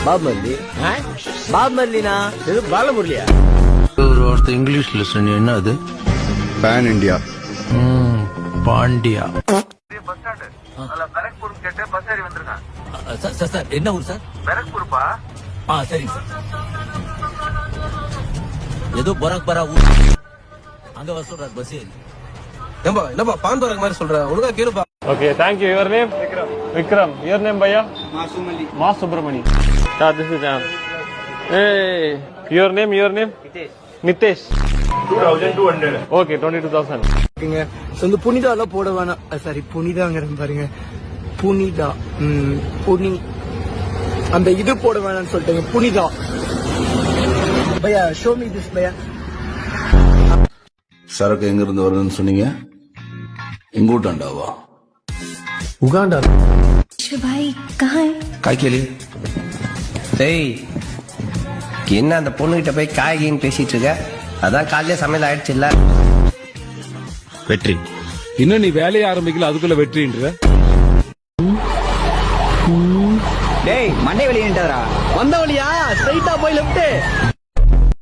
பாப்மல்லி பாப்மல்லினா இது பாலமுரளியா? ஒரு வார்த்தை இங்கிலீஷ்ல சொன்ன என்ன அது? Pan India. பாண்டியா. சார் என்ன ஊர் சார்? சரிங்க சார். ஏதோ பராக் பரா ஊர் அங்க வர சொல்றாரு பஸ் ஏறி. என்னப்பா பான் பராக் மாதிரி சொல்ற, ஒழுங்கா கேளுப்பா. Okay, thank you. Your name? Vikram. Your name, Bhaiya? Mas Subramani. This is Hey, your name? Nitesh. 2200. Okay, 22,000. இந்த புனிதாலாம் போட வேணாம். சாரி, புனிதாங்கிற பாருங்க. புனிதா புனி அந்த இது போட வேணாம்னு சொல்லிட்டேங்க. புனிதா பையா, ஷோ மீ திஸ் பையா. சரக்கு எங்க இருந்து வருதுன்னு சொன்னீங்க? எங்கூட்டாண்டாவா? உகாண்டா. भाई कहाँ है? காய் கேளு. டேய், என்ன அந்த பொண்ணுகிட்ட போய் காய்கின்னு பேசிட்டு இருக்க? அதான் காலையில சமையல் ஆயிடுச்சு இல்ல? வெற்றி. இன்னும் நீ வேலையை ஆரம்பிக்கல, அதுக்குள்ள வெற்றின்ற. டேய் மண்டை வெளியேண்டா வந்த வழியா ஸ்ட்ரைட்டா போய் லெஃப்ட்.